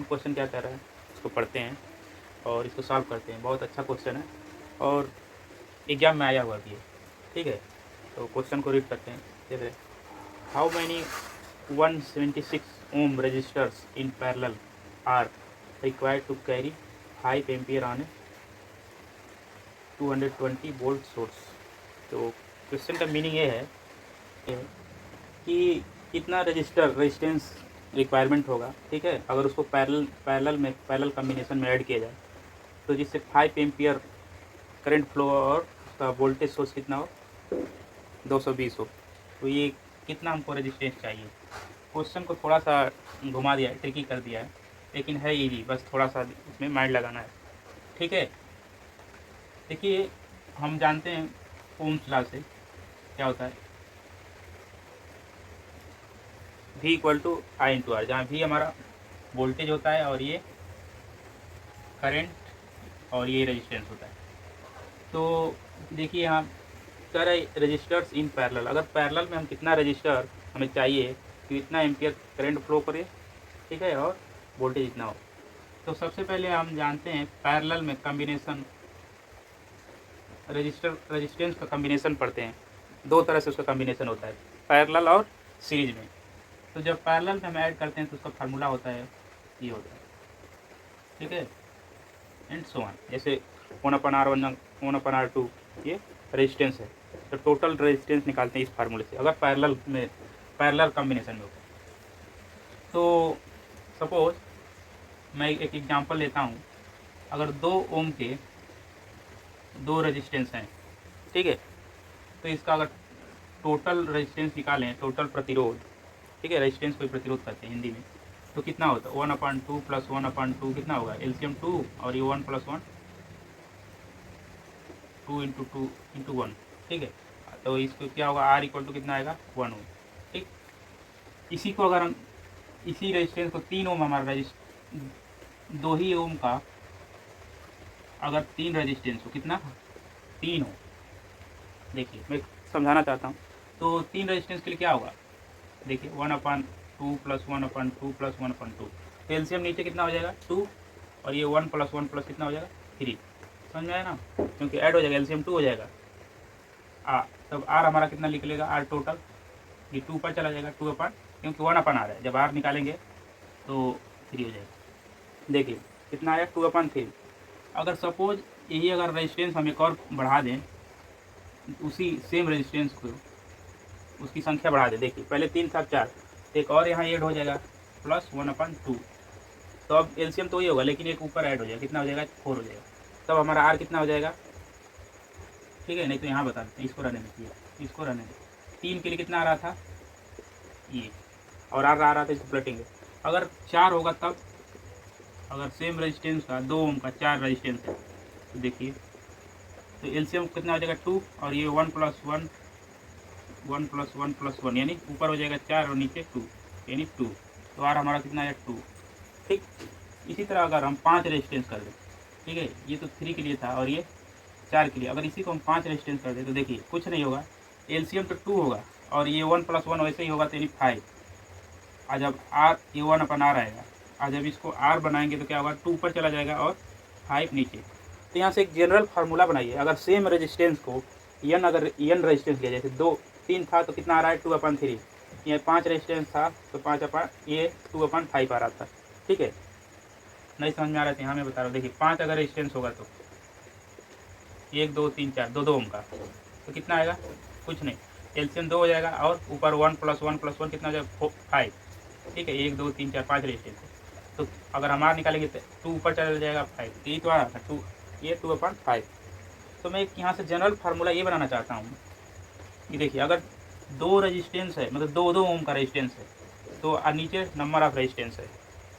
Question क्या कह रहा है इसको पढ़ते हैं और इसको सॉल्व करते हैं। बहुत अच्छा क्वेश्चन है और एग्जाम में आया हुआ भी है, ठीक है। तो क्वेश्चन को रीड करते हैं। देखिए, how many 176 ohm resistors in parallel are required to carry 5 ampere on a 220 volt source. तो क्वेश्चन का मीनिंग ये है कि कितना रेजिस्टेंस रिक्वायरमेंट होगा, ठीक है, अगर उसको पैरेलल कम्बिनेशन में ऐड किया जाए तो जिससे 5 एम्पियर करंट फ्लो और उसका वोल्टेज सोर्स कितना हो 220 हो। तो ये कितना हमको रेजिस्टेंस चाहिए। क्वेश्चन को थोड़ा सा घुमा दिया है, ट्रिकी कर दिया है, लेकिन है इजी, बस थोड़ा सा इसमें माइंड लगाना है, ठीक है। देखिए, हम जानते हैं ओम्स लॉ से क्या होता है, V equal to I into R, जहाँ V हमारा वोल्टेज होता है और ये करंट और ये रेजिस्टेंस होता है। तो देखिए यहाँ कह रहे रजिस्टर्स इन पैरेलल, अगर पैरेलल में हम कितना रजिस्टर हमें चाहिए कि इतना एम्पियर करंट फ्लो करे, ठीक है, और वोल्टेज इतना हो। तो सबसे पहले हम जानते हैं पैरेलल में कम्बिनेशन रेजिस्टेंस का कम्बिनेशन पढ़ते हैं। दो तरह से उसका कम्बिनेशन होता है, पैरेलल और सीरीज में। तो जब पैरेलल में हम ऐड करते हैं तो उसका फार्मूला होता है ये होता है, ठीक है, एंड सो ऑन। जैसे 1/R1 1/R2 ये रेजिस्टेंस है, तो टोटल रेजिस्टेंस निकालते हैं इस फार्मूले से, अगर पैरेलल कम्बिनेशन में होता है। तो सपोज मैं एक एग्जांपल लेता हूँ, अगर 2 ओम के 2 रेजिस्टेंस हैं, ठीक है, तो इसका अगर टोटल रेजिस्टेंस निकालें, टोटल प्रतिरोध, ठीक है, रेजिस्टेंस को प्रतिरोध करते हैं हिंदी में, तो कितना होता है 1/2 + 1/2 कितना होगा एलसीएम 2 और ये 1 + 1 2 × 2 × 1, ठीक है। तो इसको क्या होगा R इक्वल टू कितना आएगा 1 ओम, ठीक। इसी को अगर हम इसी रेजिस्टेंस को 3 ओम हमारा 2 ही ओम का अगर 3 रेजिस्टेंस हो, कितना 3 हो, देखिए मैं समझाना चाहता हूँ। तो 3 रेजिस्टेंस के लिए क्या होगा, देखिए 1/2 + 1/2 + 1/2, तो एलसीएम नीचे कितना हो जाएगा 2 और ये 1 + 1 + कितना हो जाएगा 3, समझ में आया ना, क्योंकि ऐड हो जाएगा एलसीएम 2 हो जाएगा। तब आर हमारा कितना निकलेगा, आर टोटल ये 2 पर चला जाएगा 2 अपन, क्योंकि 1/R है, जब आर निकालेंगे तो 3 हो जाएगा। देखिए कितना आया 2/3। अगर सपोज यही अगर रेजिस्टेंस हम एक और बढ़ा दें, उसी सेम रेजिस्टेंस को उसकी संख्या बढ़ा दें, देखिए पहले 3 था 4, एक और यहाँ ऐड हो जाएगा +1/2, तो अब एलसीएम तो ही होगा लेकिन एक ऊपर ऐड हो जाएगा, कितना हो जाएगा 4 हो जाएगा। तब हमारा आर कितना हो जाएगा, ठीक है, नहीं तो यहाँ बता देते हैं, इसको रहने दीजिए, इसको रहने दें। 3 के लिए कितना आ रहा था ये, और आर आ रहा था, इसको पलटेंगे। अगर 4 होगा तब, अगर सेम रेजिस्टेंस का 2 ओम का 4 रेजिस्टेंस है, तो देखिए तो एलसीएम कितना हो जाएगा 2 और ये 1 + 1 1 + 1 + 1, यानी ऊपर हो जाएगा 4 और नीचे 2, यानी 2। तो आर हमारा कितना है 2, ठीक। इसी तरह अगर हम 5 रेजिस्टेंस कर दें, ठीक है, ये तो 3 के लिए था और ये 4 के लिए, अगर इसी को हम 5 रेजिस्टेंस कर दें तो देखिए कुछ नहीं होगा, एलसीएम तो 2 होगा और ये 1 + 1 वैसे ही होगा, तो यानी 5। आज जब आर ये 1/R आएगा, आज जब इसको आर बनाएंगे तो क्या होगा 2 ऊपर चला जाएगा और 5 नीचे। तो यहाँ से एक जनरल फार्मूला बनाइए, अगर सेम रेजिस्टेंस को अगर एन रेजिस्टेंस लिया, जैसे 3 था तो कितना आ रहा है 2/3, ये 5 रेजिस्टेंस था तो 2/5 आ रहा था, ठीक है। नहीं समझ में आ रहा था यहाँ मैं बता रहा हूँ, देखिए 5 अगर रेजिस्टेंस होगा तो 1 2 3 4 2 ओम का, तो कितना आएगा कुछ नहीं, एलसीएम 2 हो जाएगा और ऊपर 1 + 1 + 1 कितना हो जाएगा 5, ठीक है, 1 2 3 4 5 रेजिस्टेंस है। तो अगर हम आर निकालेंगे तो 2 ऊपर चला जाएगा 5, तो ये तो आ रहा था 2, ये 2/5। तो मैं यहाँ से जनरल फार्मूला ये बनाना चाहता हूँ कि देखिए अगर 2 रेजिस्टेंस है, मतलब 2 ओम का रेजिस्टेंस है, तो नीचे नंबर ऑफ रेजिस्टेंस है,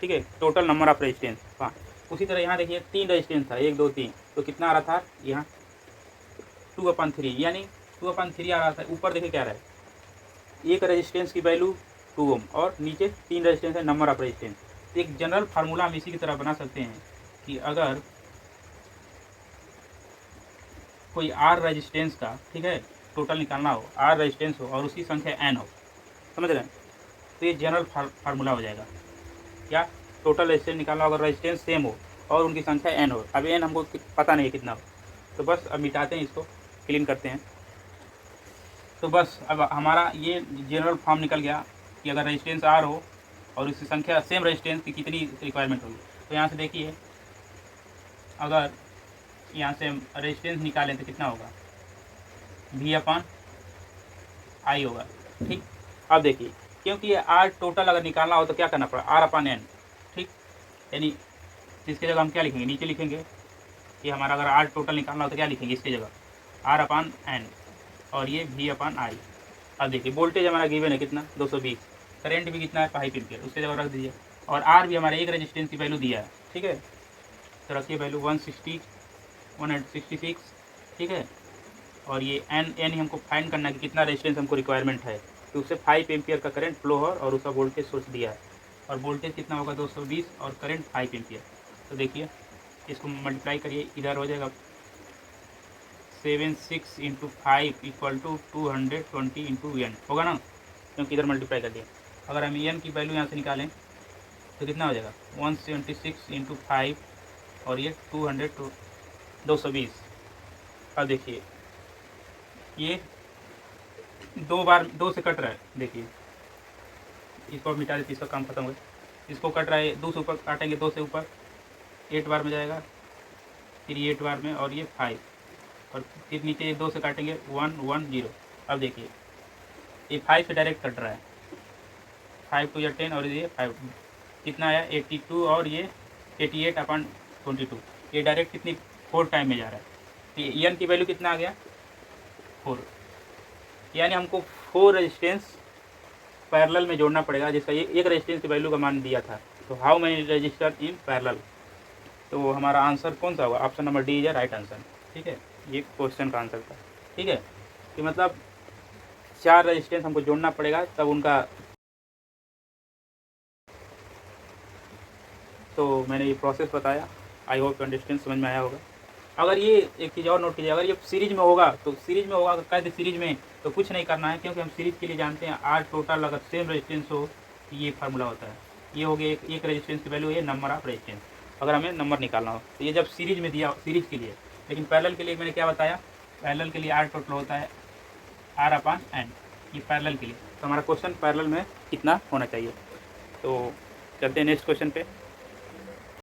ठीक है, टोटल नंबर ऑफ रेजिस्टेंस 5। उसी तरह यहाँ देखिए 3 रेजिस्टेंस था 1 2 3, तो कितना आ रहा था यहाँ 2/3, यानी 2/3 आ रहा था। ऊपर देखिए क्या रहा है, एक रेजिस्टेंस की वैल्यू 2 ओम और नीचे 3 रेजिस्टेंस है, नंबर ऑफ रेजिस्टेंस। तो एक जनरल फार्मूला हम इसी की तरह बना सकते हैं कि अगर कोई आर रेजिस्टेंस का, ठीक है, टोटल निकालना हो, आर रेजिस्टेंस हो और उसकी संख्या एन हो, समझ रहे हैं, तो ये जनरल फार्मूला हो जाएगा क्या, टोटल रेजिस्टेंस निकालना होगा, रेजिस्टेंस सेम हो और उनकी संख्या n हो। अब n हमको पता नहीं है कितना हो, तो बस अब मिटाते हैं, इसको क्लीन करते हैं। तो बस अब हमारा ये जनरल फॉर्म निकल गया कि अगर रेजिस्टेंस R हो और उसकी संख्या सेम रेजिस्टेंस की कितनी रिक्वायरमेंट होगी। तो यहाँ से देखिए, अगर यहाँ से रेजिस्टेंस निकालें तो कितना होगा, V/I होगा। ठीक, अब देखिए, क्योंकि ये R टोटल अगर निकालना हो तो क्या करना पड़ा, R/N। ठीक, यानी इसकी जगह हम क्या लिखेंगे, नीचे लिखेंगे कि हमारा अगर R टोटल निकालना हो तो क्या लिखेंगे इसकी जगह, R/N और ये V/I। अब देखिए, वोल्टेज हमारा गिवन है कितना, 220, करंट भी कितना है 5 एम्पियर, उसके जगह रख दीजिए, और R भी हमारे एक रेजिस्टेंस की वैल्यू दिया है। ठीक है, तो रखिए वैल्यू 166। ठीक है, और ये एन ही हमको फाइंड करना है कि कितना रेजिस्टेंस हमको रिक्वायरमेंट है, तो उससे 5 एम्पियर का करंट फ्लो हो और उसका वोल्टेज सोर्स दिया है, और वोल्टेज कितना होगा 220 और करंट 5 एम्पियर। तो देखिए, इसको मल्टीप्लाई करिए, इधर हो जाएगा 76 × 5 = 220 × n होगा ना, क्योंकि इधर मल्टीप्लाई कर दिया। अगर हम n की वैल्यू यहाँ से निकालें तो कितना हो जाएगा, 176 × 5 और ये 220। अब देखिए, ये 2 से कट रहा है। देखिए, इसको मिटा देते, इसका काम खत्म हो गया। इसको कट रहा है, 2 से ऊपर काटेंगे, 2 से ऊपर 8 बार में जाएगा, फिर ये 8 बार में, और ये 5, और फिर नीचे ये 2 से काटेंगे 110। अब देखिए, ये 5 से डायरेक्ट कट रहा है, 5 2 या 10, और ये 5 कितना आया 82, और ये 88/22। ये डायरेक्ट कितनी 4 टाइम में जा रहा है। तो एन की वैल्यू कितना आ गया, 4, यानी हमको 4 रेजिस्टेंस पैरेलल में जोड़ना पड़ेगा, जिसका ये एक रेजिस्टेंस की वैल्यू का मान दिया था। तो how many register in parallel, तो हमारा आंसर कौन सा होगा, option number D is right answer. ठीक है, ये क्वेश्चन का आंसर था। ठीक है, कि मतलब 4 रेजिस्टेंस हमको जोड़ना पड़ेगा, तब उनका, तो मैंने ये प्रोसेस बताया, आई होप अंडरस्टैंड, समझ में आया होगा। अगर ये एक चीज़ और नोट कीजिए, अगर ये सीरीज में होगा तो कैसे सीरीज में, तो कुछ नहीं करना है, क्योंकि हम सीरीज के लिए जानते हैं R टोटल अगर सेम रेजिस्टेंस हो तो ये फार्मूला होता है। ये हो गया एक रेजिस्टेंस की वैल्यू है नंबर ऑफ रेजिस्टेंस, अगर हमें नंबर निकालना हो तो ये जब सीरीज में दिया, सीरीज के लिए। लेकिन पैरेलल के लिए मैंने क्या बताया, पैरेलल के लिए R टोटल होता है R/N, ये पैरेलल के लिए। तो हमारा क्वेश्चन पैरेलल में कितना होना चाहिए। तो चलते हैं नेक्स्ट क्वेश्चन पे।